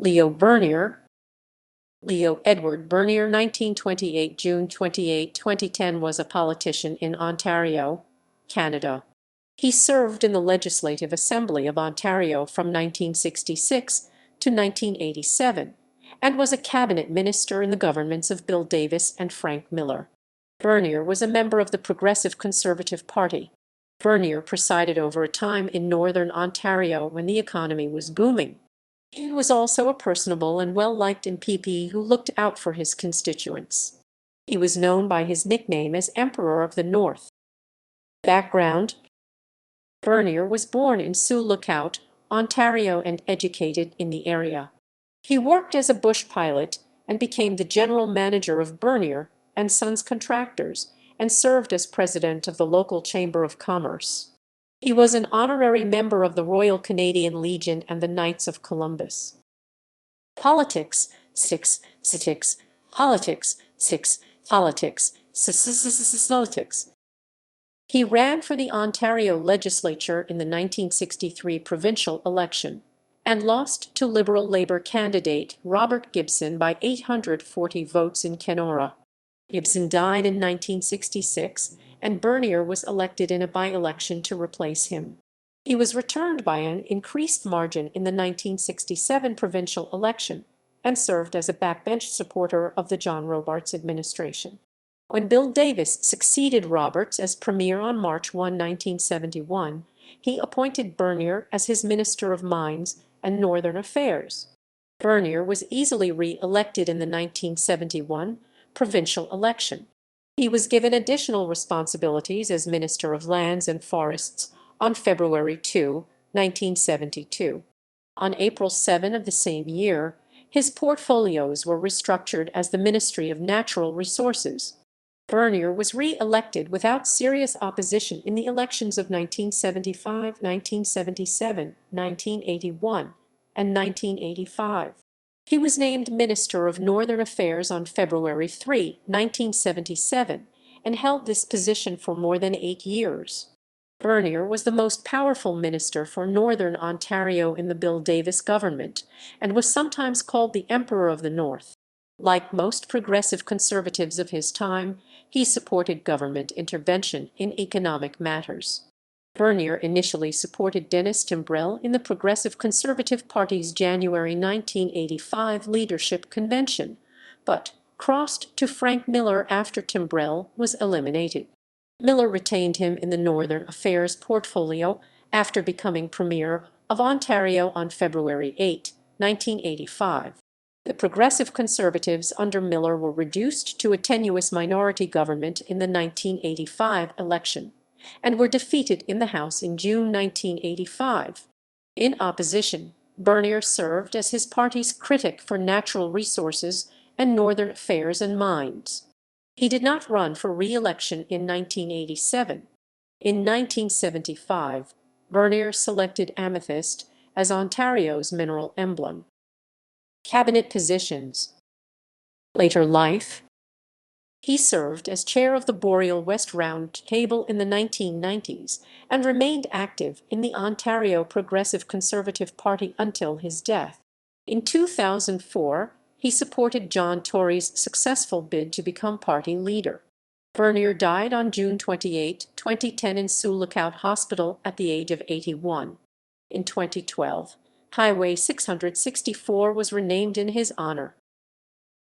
Leo Bernier. Leo Edward Bernier, 1928 June 28, 2010, was a politician in Ontario, Canada. He served in the Legislative Assembly of Ontario from 1966 to 1987 and was a cabinet minister in the governments of Bill Davis and Frank Miller. Bernier was a member of the Progressive Conservative Party. Bernier presided over a time in Northern Ontario when the economy was booming. He was also a personable and well-liked MP who looked out for his constituents. He was known by his nickname as Emperor of the North. Background: Bernier was born in Sioux Lookout, Ontario, and educated in the area. He worked as a bush pilot and became the general manager of Bernier and Sons Contractors and served as president of the local Chamber of Commerce. He was an honorary member of the Royal Canadian Legion and the Knights of Columbus. Politics: politics, politics. He ran for the Ontario legislature in the 1963 provincial election and lost to Liberal Labour candidate Robert Gibson by 840 votes in Kenora. Gibson died in 1966, and Bernier was elected in a by-election to replace him. He was returned by an increased margin in the 1967 provincial election and served as a backbench supporter of the John Robarts administration. When Bill Davis succeeded Roberts as Premier on March 1, 1971, he appointed Bernier as his Minister of Mines and Northern Affairs. Bernier was easily re-elected in the 1971 provincial election. He was given additional responsibilities as Minister of Lands and Forests on February 2, 1972. On April 7 of the same year, his portfolios were restructured as the Ministry of Natural Resources. Bernier was re-elected without serious opposition in the elections of 1975, 1977, 1981, and 1985. He was named Minister of Northern Affairs on February 3, 1977, and held this position for more than 8 years. Bernier was the most powerful minister for Northern Ontario in the Bill Davis government and was sometimes called the Emperor of the North. Like most progressive conservatives of his time, he supported government intervention in economic matters. Bernier initially supported Dennis Timbrell in the Progressive Conservative Party's January 1985 leadership convention, but crossed to Frank Miller after Timbrell was eliminated. Miller retained him in the Northern Affairs portfolio after becoming Premier of Ontario on February 8, 1985. The Progressive Conservatives under Miller were reduced to a tenuous minority government in the 1985 election and were defeated in the House in June 1985. In opposition, Bernier served as his party's critic for natural resources and Northern Affairs and Mines. He did not run for re-election in 1987. In 1975, Bernier selected amethyst as Ontario's mineral emblem. Cabinet positions. Later life: he served as chair of the Boreal West Round Table in the 1990s and remained active in the Ontario Progressive Conservative Party until his death. In 2004, he supported John Tory's successful bid to become party leader. Bernier died on June 28, 2010 in Sioux Lookout Hospital at the age of 81. In 2012, Highway 664 was renamed in his honor.